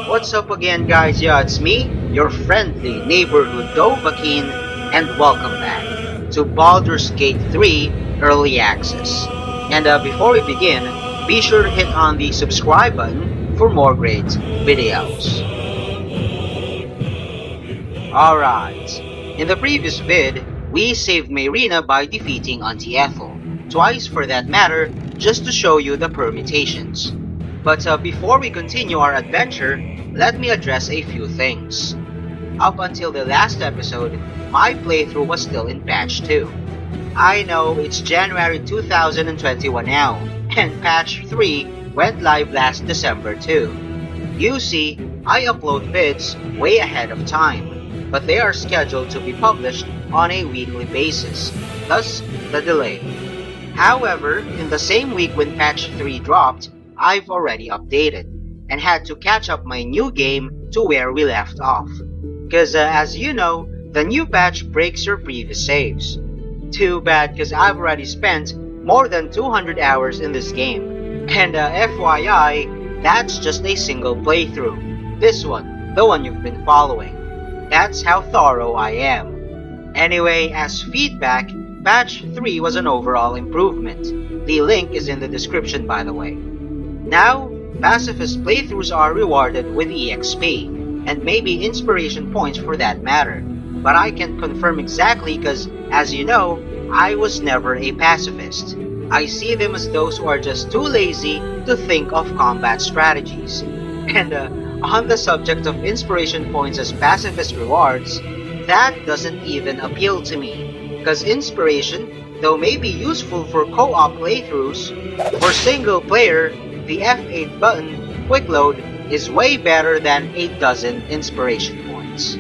What's up again, guys? Yeah, it's me, your friendly neighborhood Dovahkiin, and welcome back to Baldur's Gate 3 Early Access. And before we begin, be sure to hit on the subscribe button for more great videos. Alright, in the previous vid, we saved Mayrina by defeating Auntie Ethel, twice for that matter, just to show you the permutations. But before we continue our adventure, let me address a few things. Up until the last episode, my playthrough was still in patch 2. I know it's January 2021 now, and patch 3 went live last December too. You see, I upload vids way ahead of time, but they are scheduled to be published on a weekly basis, thus the delay. However, in the same week when patch 3 dropped, I've already updated, and had to catch up my new game to where we left off. Cause as you know, the new patch breaks your previous saves. Too bad, cause I've already spent more than 200 hours in this game. And FYI, that's just a single playthrough. This one, the one you've been following. That's how thorough I am. Anyway, as feedback, patch 3 was an overall improvement. The link is in the description, by the way. Now, pacifist playthroughs are rewarded with EXP, and maybe inspiration points for that matter, but I can't confirm exactly because, as you know, I was never a pacifist. I see them as those who are just too lazy to think of combat strategies. And on the subject of inspiration points as pacifist rewards, that doesn't even appeal to me, because inspiration, though may be useful for co-op playthroughs, for single player, the F8 button, quick load, is way better than 8 dozen inspiration points.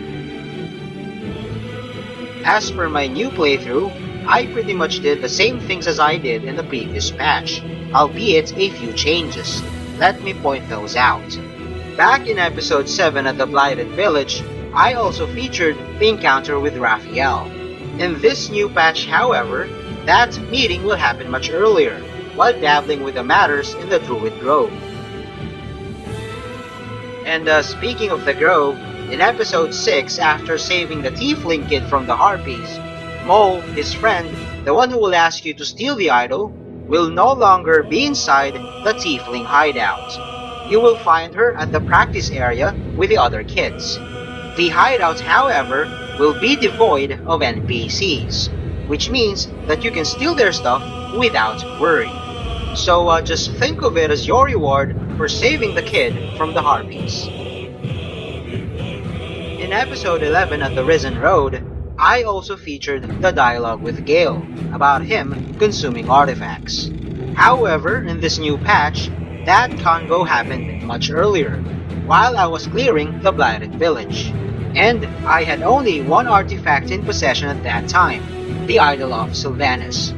As for my new playthrough, I pretty much did the same things as I did in the previous patch, albeit a few changes. Let me point those out. Back in episode 7 at the Blighted Village, I also featured the encounter with Raphael. In this new patch, however, that meeting will happen much earlier, while dabbling with the matters in the Druid Grove. And speaking of the Grove, in episode 6, after saving the Tiefling kid from the Harpies, Mo, his friend, the one who will ask you to steal the idol, will no longer be inside the Tiefling hideout. You will find her at the practice area with the other kids. The hideout, however, will be devoid of NPCs, which means that you can steal their stuff without worry. So just think of it as your reward for saving the kid from the Harpies. In episode 11 at the Risen Road, I also featured the dialogue with Gale about him consuming artifacts. However, in this new patch, that convo happened much earlier, while I was clearing the Blighted Village. And I had only one artifact in possession at that time, the Idol of Sylvanus.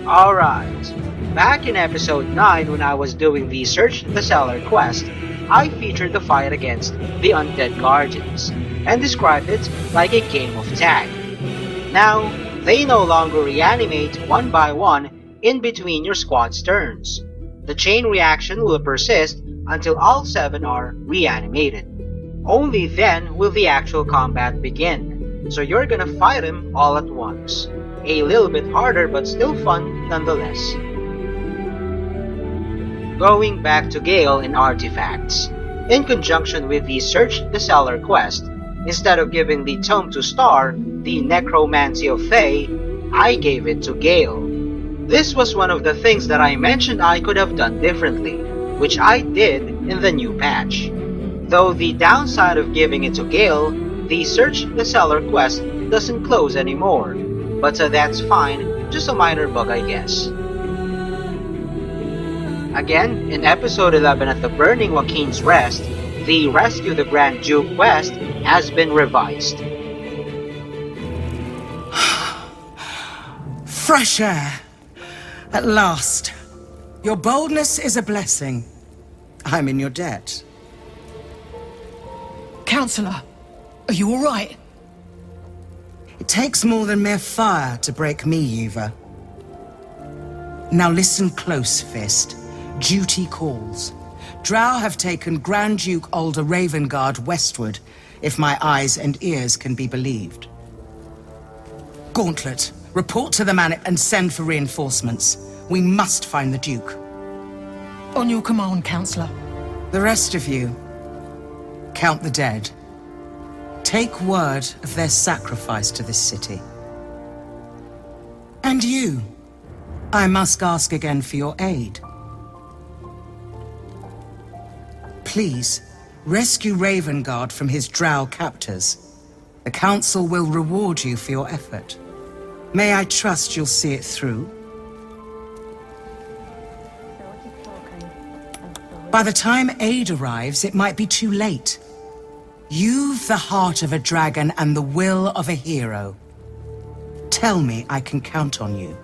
Alright, back in episode 9 when I was doing the Search the Cellar quest, I featured the fight against the Undead Guardians, and described it like a game of tag. Now, they no longer reanimate one by one in between your squad's turns. The chain reaction will persist until all 7 are reanimated. Only then will the actual combat begin, so you're gonna fight them all at once. A little bit harder but still fun nonetheless. Going back to Gale and artifacts. In conjunction with the Search the Cellar quest, instead of giving the tome to Star, the Necromancy of Thay, I gave it to Gale. This was one of the things that I mentioned I could have done differently, which I did in the new patch. Though the downside of giving it to Gale, the Search the Cellar quest doesn't close anymore. But that's fine, just a minor bug I guess. Again, in episode 11 at the Burning Joaquin's Rest, the Rescue the Grand Duke quest has been revised. Fresh air! At last. Your boldness is a blessing. I'm in your debt. Counselor, are you alright? It takes more than mere fire to break me, Yuva. Now listen close, Fist. Duty calls. Drow have taken Grand Duke Ulder Ravengard westward, if my eyes and ears can be believed. Gauntlet, report to the Manip and send for reinforcements. We must find the Duke. On your command, Counselor. The rest of you, count the dead. Take word of their sacrifice to this city. And you, I must ask again for your aid. Please, rescue Ravengard from his drow captors. The Council will reward you for your effort. May I trust you'll see it through? By the time aid arrives, it might be too late. You've the heart of a dragon and the will of a hero. Tell me I can count on you.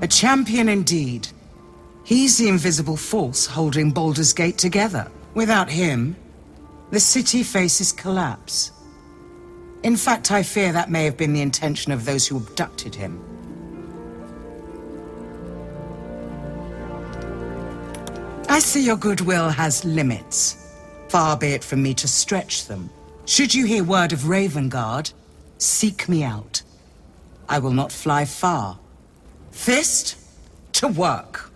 A champion indeed. He's the invisible force holding Baldur's Gate together. Without him, the city faces collapse. In fact, I fear that may have been the intention of those who abducted him. I see your goodwill has limits. Far be it from me to stretch them. Should you hear word of Ravengard, seek me out. I will not fly far. Fist to work.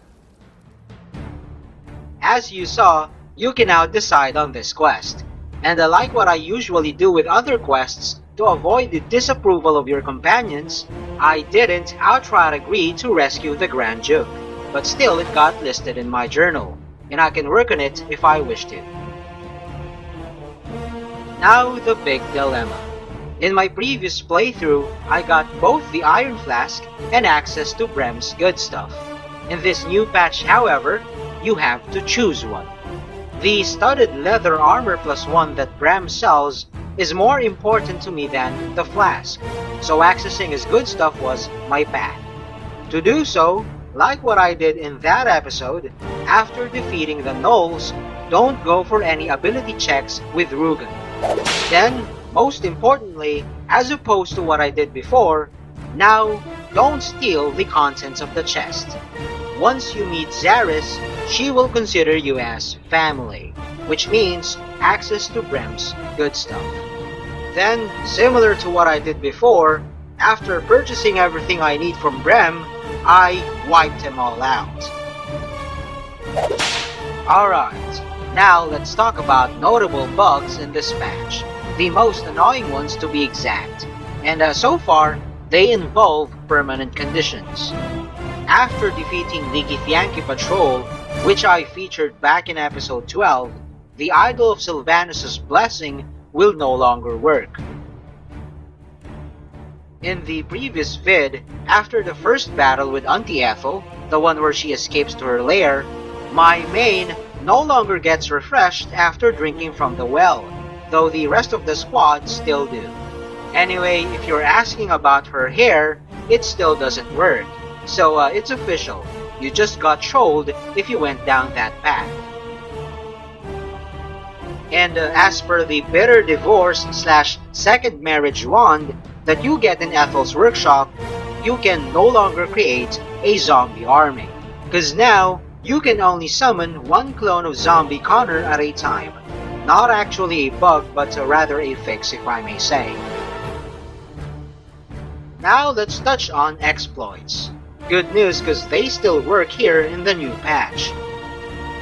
As you saw, you can now decide on this quest. And like what I usually do with other quests, to avoid the disapproval of your companions, I didn't outright agree to rescue the Grand Duke. But still it got listed in my journal, and I can work on it if I wish to. Now the big dilemma. In my previous playthrough, I got both the Iron Flask and access to Brem's good stuff. In this new patch, however, you have to choose one. The studded leather armor +1 that Brem sells is more important to me than the flask, so accessing his good stuff was my path. To do so, like what I did in that episode, after defeating the Gnolls, don't go for any ability checks with Rugen. Then, most importantly, as opposed to what I did before, now don't steal the contents of the chest. Once you meet Zaris, she will consider you as family, which means access to Brem's good stuff. Then, similar to what I did before, after purchasing everything I need from Brem, I wiped them all out. Alright, now let's talk about notable bugs in this patch, the most annoying ones to be exact, and so far, they involve permanent conditions. After defeating the Githyanki Patrol, which I featured back in episode 12, the Idol of Sylvanus' Blessing will no longer work. In the previous vid, after the first battle with Auntie Ethel, the one where she escapes to her lair, my main no longer gets refreshed after drinking from the well, though the rest of the squad still do. Anyway, if you're asking about her hair, it still doesn't work, so it's official. You just got trolled if you went down that path. And as per the bitter divorce / second marriage wand that you get in Ethel's workshop, you can no longer create a zombie army. Cause now, you can only summon one clone of Zombie Connor at a time. Not actually a bug, but rather a fix if I may say. Now let's touch on exploits. Good news cause they still work here in the new patch.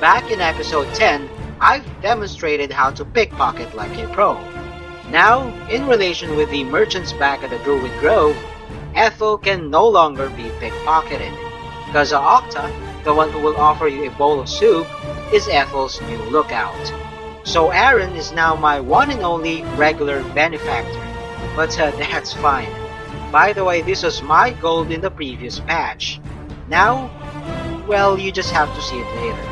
Back in episode 10, I've demonstrated how to pickpocket like a pro. Now, in relation with the merchants back at the Druid Grove, Ethel can no longer be pickpocketed, because Octa, the one who will offer you a bowl of soup, is Ethel's new lookout. So Aaron is now my one and only regular benefactor, but that's fine. By the way, this was my gold in the previous patch. Now, well, you just have to see it later.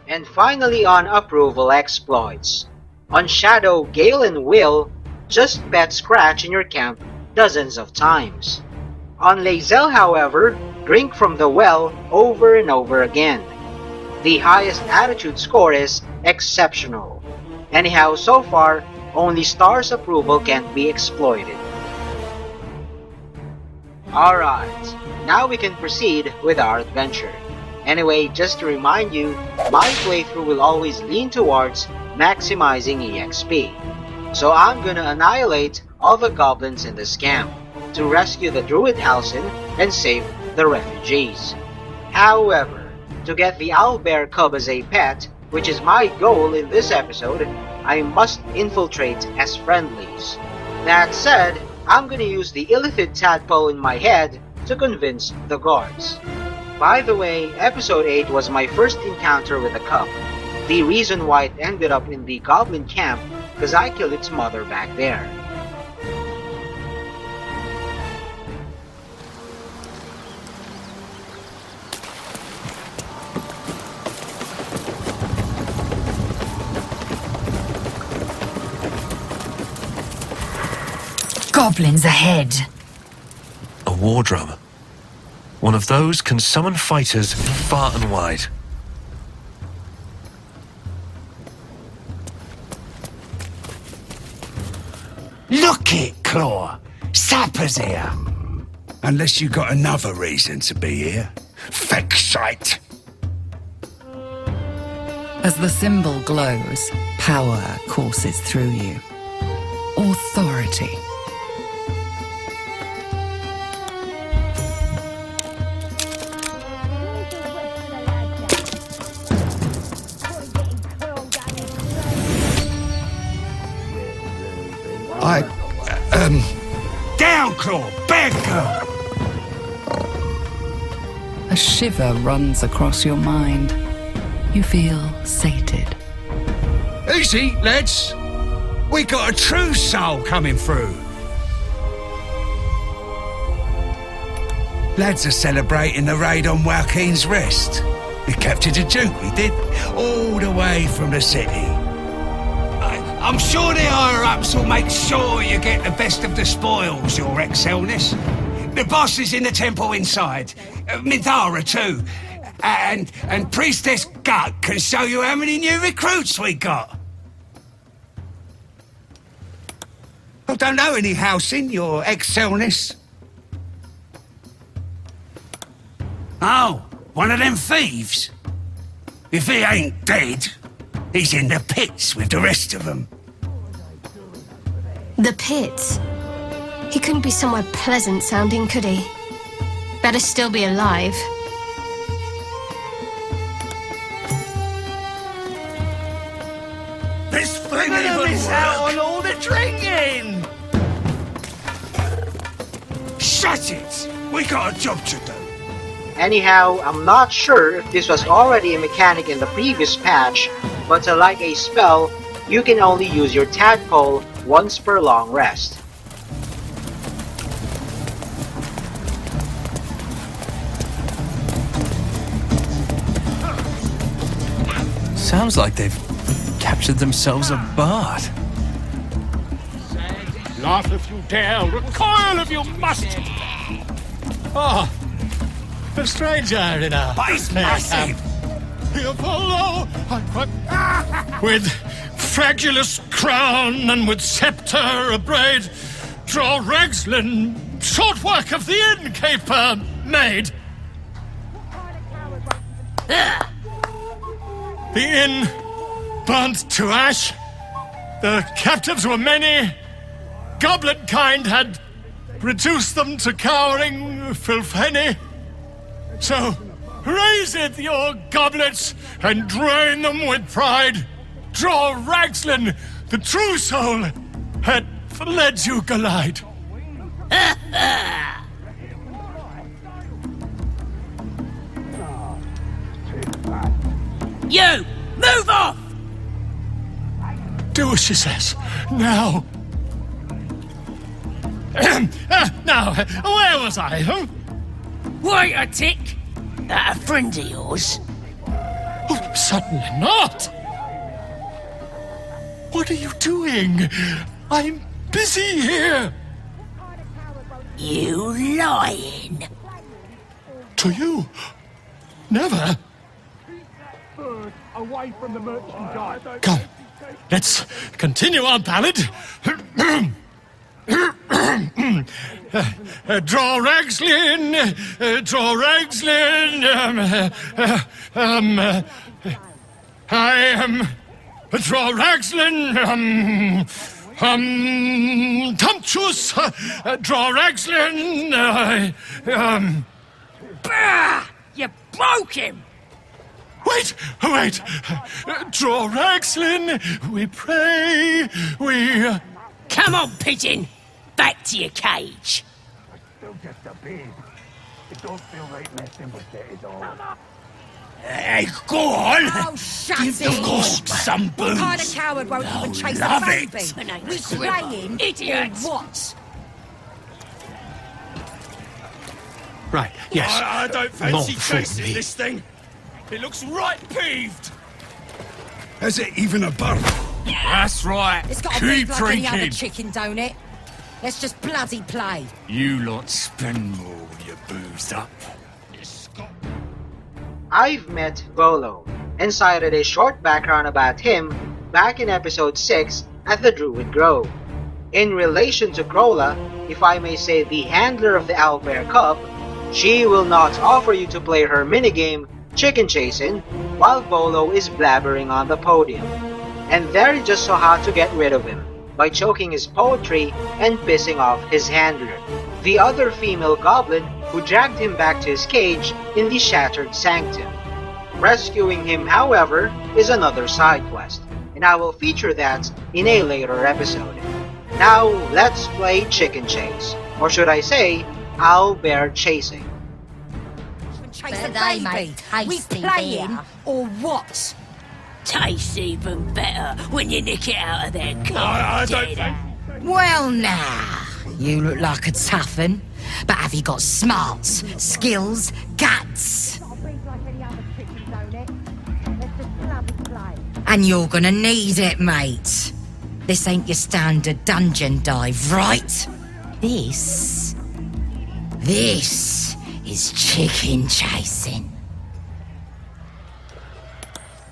And finally on approval exploits. On Shadow, Gale and Will, just pet Scratch in your camp dozens of times. On Lae'zel, however, drink from the well over and over again. The highest attitude score is exceptional. Anyhow, so far, only Star's approval can't be exploited. Alright, now we can proceed with our adventure. Anyway, just to remind you, my playthrough will always lean towards maximizing EXP. So I'm gonna annihilate all the goblins in this camp to rescue the Druid Halcyon and save the refugees. However, to get the Owlbear Cub as a pet, which is my goal in this episode, I must infiltrate as friendlies. That said, I'm gonna use the illithid tadpole in my head to convince the guards. By the way, episode 8 was my first encounter with the cub. The reason why it ended up in the goblin camp because I killed its mother back there. Goblins ahead. A war drum. One of those can summon fighters far and wide. Look it, Claw! Sapper's here! Unless you got another reason to be here. Feck shite! As the symbol glows, power courses through you. Authority. Down, Claw! Bad girl! A shiver runs across your mind. You feel sated. Easy, lads! We got a true soul coming through. Lads are celebrating the raid on Joaquin's Rest. We captured a Duke, we did, all the way from the city. I'm sure the higher-ups will make sure you get the best of the spoils, Your Excelness. The boss is in the temple inside. Midara too. And Priestess Gut can show you how many new recruits we got. I don't know any housing, Your Excelness. Oh, one of them thieves? If he ain't dead, he's in the pits with the rest of them. The pits? He couldn't be somewhere pleasant sounding, could he? Better still be alive. This thing even miss out on all the drinking! Shut it! We got a job to do. Anyhow, I'm not sure if this was already a mechanic in the previous patch, but like a spell, you can only use your tadpole once per long rest. Sounds like they've captured themselves a bard. Laugh if you dare, recoil if you must. Oh, a stranger in a He's massive! Here below, with fragulous crown and with sceptre abraid, draw Ragslin, short work of the innkeeper made. The inn burnt to ash. The captives were many. Goblin kind had reduced them to cowering filthenny. So raise it, your goblets, and drain them with pride. Draw Ragslin, the true soul, had led you glide. You! Move off! Do as she says. Now. Now, where was I? Huh? Wait a tick! That a friend of yours? Oh, certainly not! What are you doing? I'm busy here! You lying! To you? Never. Away from the merchandise. Come, let's continue our ballad. Draw Ragslin! Draw Ragslin! I am... Draw Ragslin! Tumptuous! Draw Ragslin! Bah! You broke him! Wait! Draw Ragslin! We pray, we... Come on, pigeon! Back to your cage! Hey, go on! Oh, shut Give the it! ghost some booze! What kind of coward won't even chase a love baby? it. We playing Idiot. or what? Right, yes. I don't Not fancy for chasing me. this thing. It looks right peeved. Has it even a bird? That's right. It's got a beak like any other chicken, don't it? Let's just bloody play. You lot spend more when you're boozed up. I've met Volo and cited a short background about him back in episode 6 at the Druid Grove. In relation to Crola, if I may say the handler of the Owlbear Cub, she will not offer you to play her minigame Chicken Chasing while Volo is blabbering on the podium. And there just saw how to get rid of him by choking his poetry and pissing off his handler, the other female goblin who dragged him back to his cage in the Shattered Sanctum. Rescuing him, however, is another side quest, and I will feature that in a later episode. Now, let's play Chicken Chase, or should I say, Owlbear Chasing. Chase Better the they, baby. mate. We Tasty playing beer. or what? Tastes even better when you nick it out of their I cold don't dead. Well, now, you look like a tough un, but have you got smarts, skills, guts? And you're gonna need it, mate. This ain't your standard dungeon dive, right? This is chicken chasing.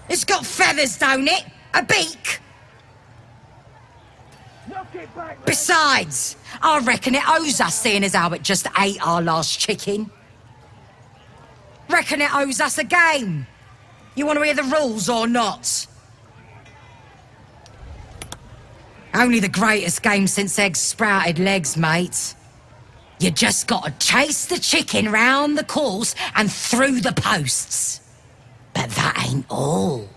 It's got feathers, don't it? A beak? Besides, I reckon it owes us, seeing as how it just ate our last chicken. Reckon it owes us a game. You want to hear the rules or not? Only the greatest game since eggs sprouted legs, mate. You just gotta chase the chicken round the course and through the posts. But that ain't all.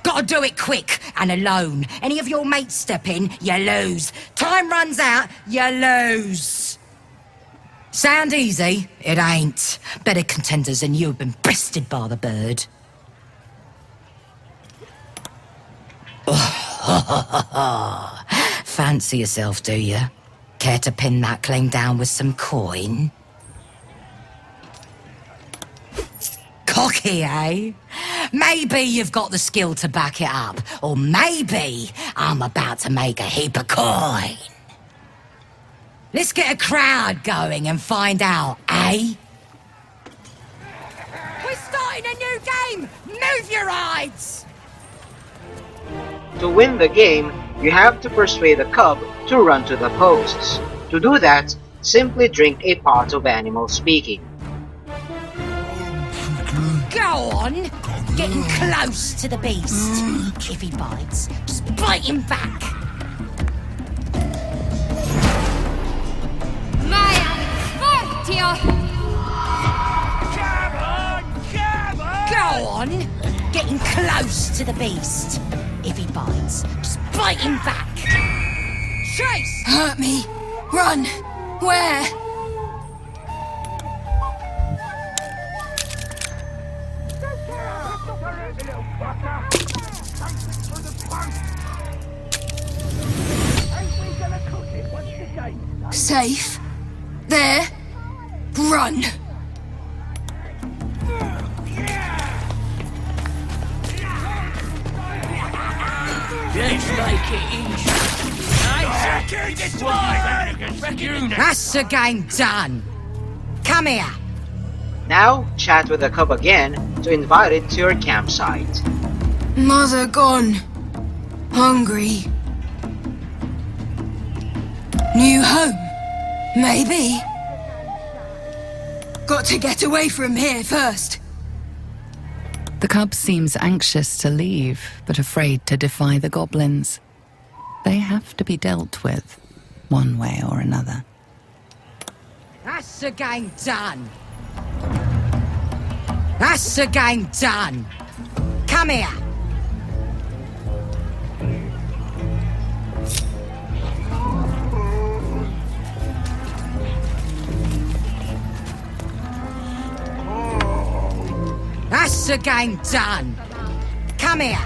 Gotta do it quick and alone. Any of your mates step in, you lose. Time runs out, you lose. Sound easy? It ain't. Better contenders than you have been bested by the bird. Fancy yourself, do you? Care to pin that claim down with some coin? Cocky, eh? Maybe you've got the skill to back it up, or maybe I'm about to make a heap of coin. Let's get a crowd going and find out, eh? We're starting a new game! Move your eyes! To win the game, you have to persuade the cub to run to the posts. To do that, simply drink a pot of animal speaking. Go on! Getting close to the beast. If he bites, just bite him back. Go on! Getting close to the beast. If he bites, just bite him back. Chase! Hurt me. Run. Where? Safe. There. Run. Let's make it interesting. That's the game done. Come here. Now, chat with the cub again to invite it to your campsite. Mother gone. Hungry. New home? Maybe. Got to get away from here first. The cub seems anxious to leave, but afraid to defy the goblins. They have to be dealt with, one way or another. That's the game done. That's the game done. Come here. That's the game done. Come here.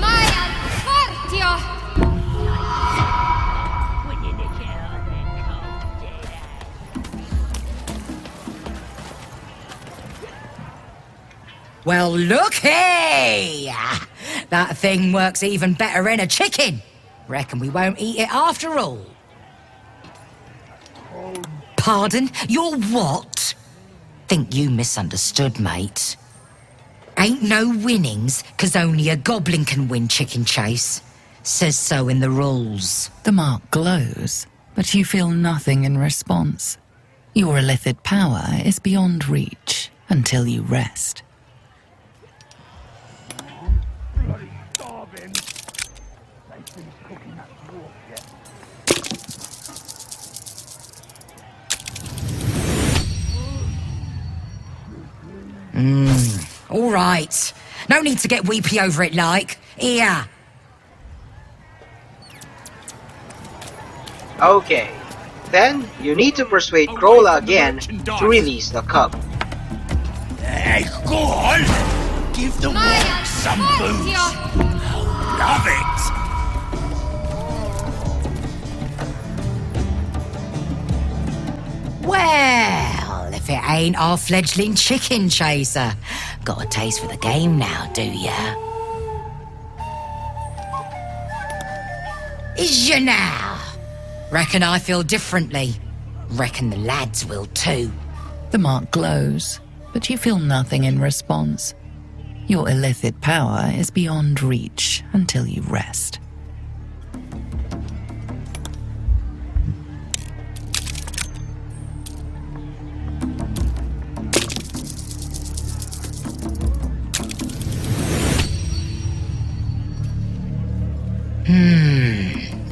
Maya, Fortio! Well, looky! That thing works even better in a chicken. Reckon we won't eat it after all. Pardon? You're what? Think you misunderstood, mate. Ain't no winnings, 'cause only a goblin can win Chicken Chase. Says so in the rules. The mark glows, but you feel nothing in response. Your illithid power is beyond reach until you rest. All right. No need to get weepy over it, like. Here. Okay. Then, you need to persuade Crola again to release the cub. Hey, go on! Give the wolf some booze! Love it! Well, if it ain't our fledgling chicken chaser. Got a taste for the game now, do ya? Is ya now? Reckon I feel differently. Reckon the lads will too. The mark glows, but you feel nothing in response. Your illithid power is beyond reach until you rest.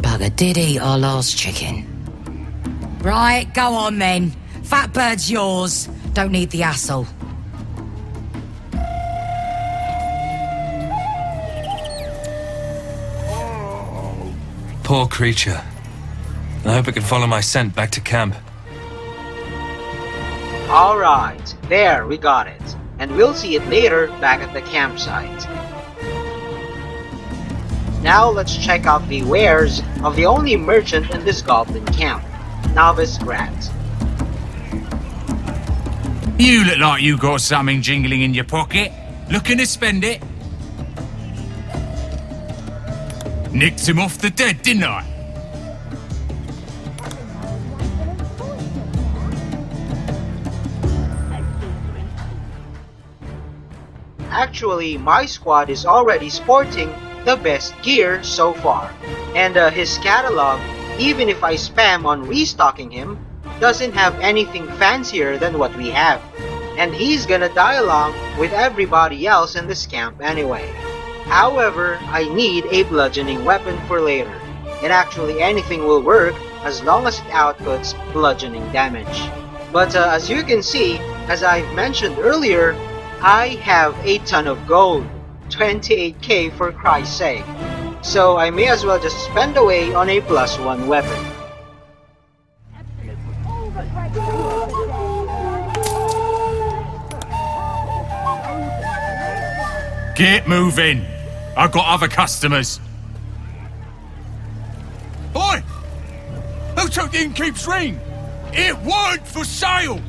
Bugger did eat our last chicken. Right, go on then. Fat bird's yours. Don't need the hassle. Poor creature. I hope it can follow my scent back to camp. Alright, there, we got it. And we'll see it later back at the campsite. Now let's check out the wares of the only merchant in this goblin camp, Novice Grat. You look like you got something jingling in your pocket. Looking to spend it? Nicked him off the dead, didn't I? Actually, my squad is already sporting the best gear so far. And his catalog, even if I spam on restocking him, doesn't have anything fancier than what we have. And he's gonna die along with everybody else in this camp anyway. However, I need a bludgeoning weapon for later. And actually anything will work as long as it outputs bludgeoning damage. But as you can see, as I've mentioned earlier, I have a ton of gold. 28k for Christ's sake. So I may as well just spend away on a +1 weapon. Get moving. I've got other customers. Oi! Who took the innkeep's ring? It weren't for sale!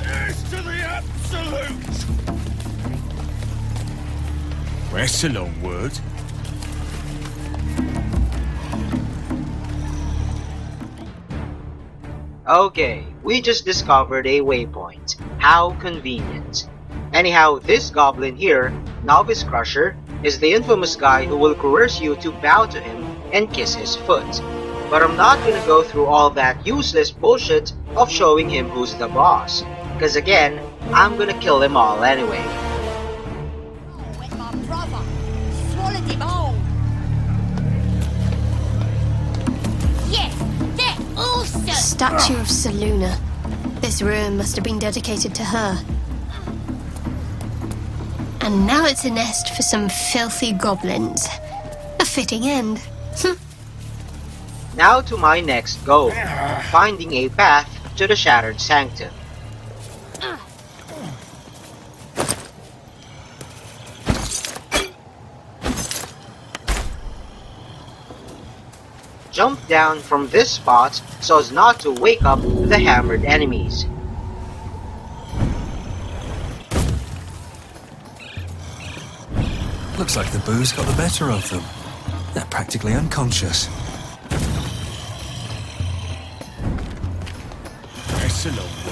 Here's to the absolute! That's a long word. Okay, we just discovered a waypoint. How convenient. Anyhow, this goblin here, Novice Crusher, is the infamous guy who will coerce you to bow to him and kiss his foot. But I'm not gonna go through all that useless bullshit of showing him who's the boss, cause again, I'm gonna kill them all anyway. With my brother. Swallowed him whole. Yes, they're awesome. Statue of Seluna. This ruin must have been dedicated to her. And now it's a nest for some filthy goblins. A fitting end. Now to my next goal, finding a path to the Shattered Sanctum. Jump down from this spot so as not to wake up the hammered enemies. Looks like the booze got the better of them. They're practically unconscious. Excellent word.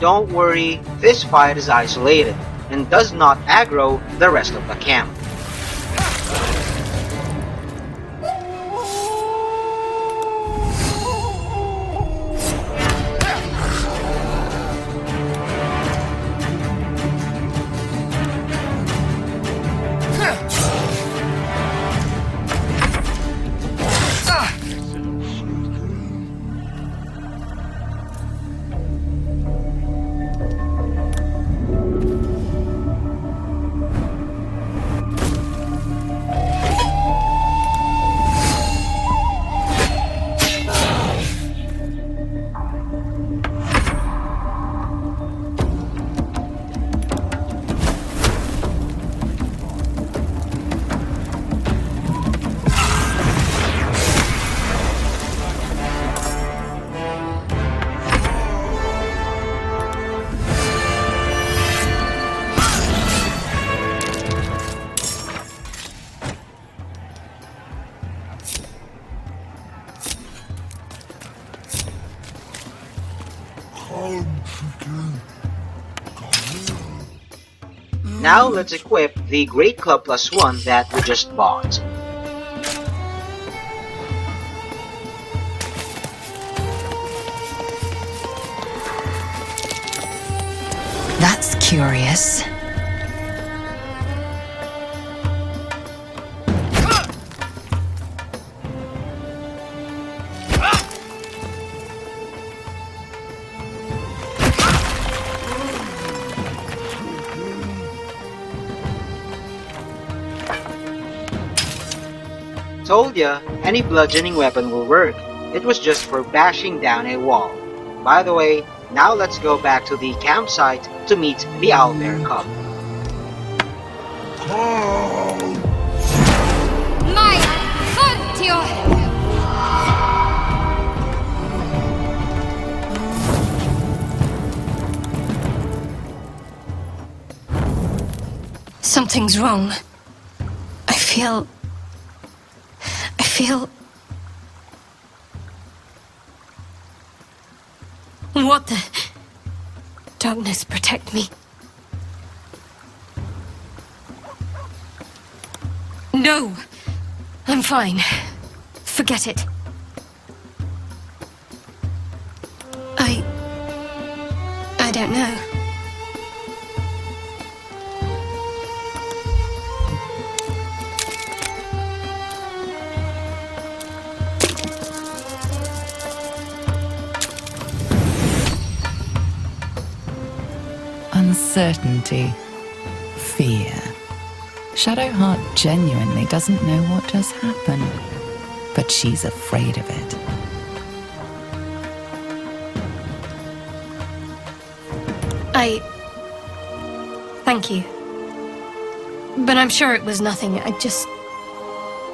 Don't worry, this fight is isolated and does not aggro the rest of the camp. Now let's equip the Great Club +1 that we just bought. That's curious. Told ya, any bludgeoning weapon will work. It was just for bashing down a wall. By the way, now let's go back to the campsite to meet the Owlbear Cub. My foot to your... Something's wrong. I feel... What the... Darkness, protect me. No! I'm fine. Forget it. I don't know. uncertainty, fear. Shadowheart genuinely doesn't know what just happened, but she's afraid of it. Thank you. But I'm sure it was nothing. I just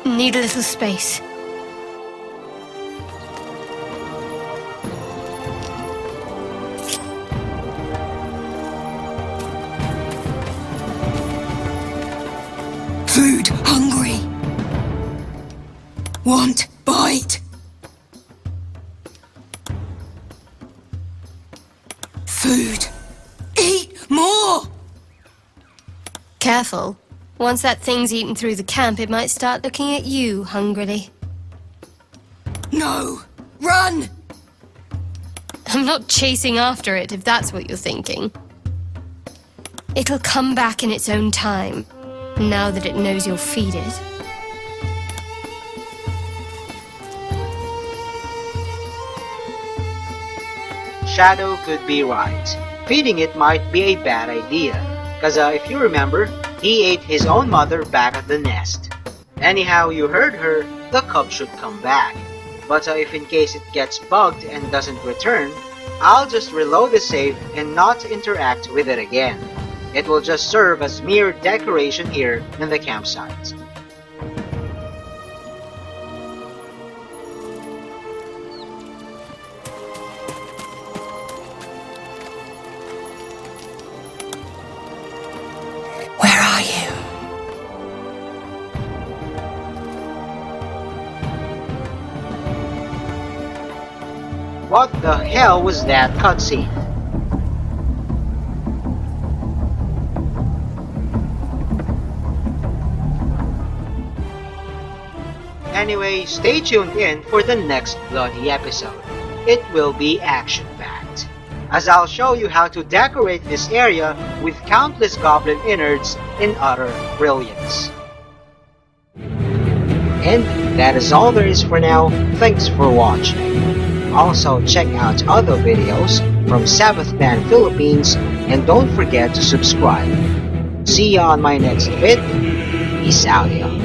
need a little space. Food hungry. Want bite. Food. Eat more! Careful. Once that thing's eaten through the camp, it might start looking at you hungrily. No! Run! I'm not chasing after it, if that's what you're thinking. It'll come back in its own time, now that it knows you'll feed it. Shadow could be right. Feeding it might be a bad idea, cause if you remember, he ate his own mother back at the nest. Anyhow you heard her, the cub should come back. But if in case it gets bugged and doesn't return, I'll just reload the save and not interact with it again. It will just serve as mere decoration here in the campsite. Where are you? What the hell was that cutscene? Anyway, stay tuned in for the next bloody episode. It will be action-packed, as I'll show you how to decorate this area with countless goblin innards in utter brilliance. And that is all there is for now. Thanks for watching. Also check out other videos from Sabbath Band Philippines and don't forget to subscribe. See ya on my next vid. Peace out, y'all.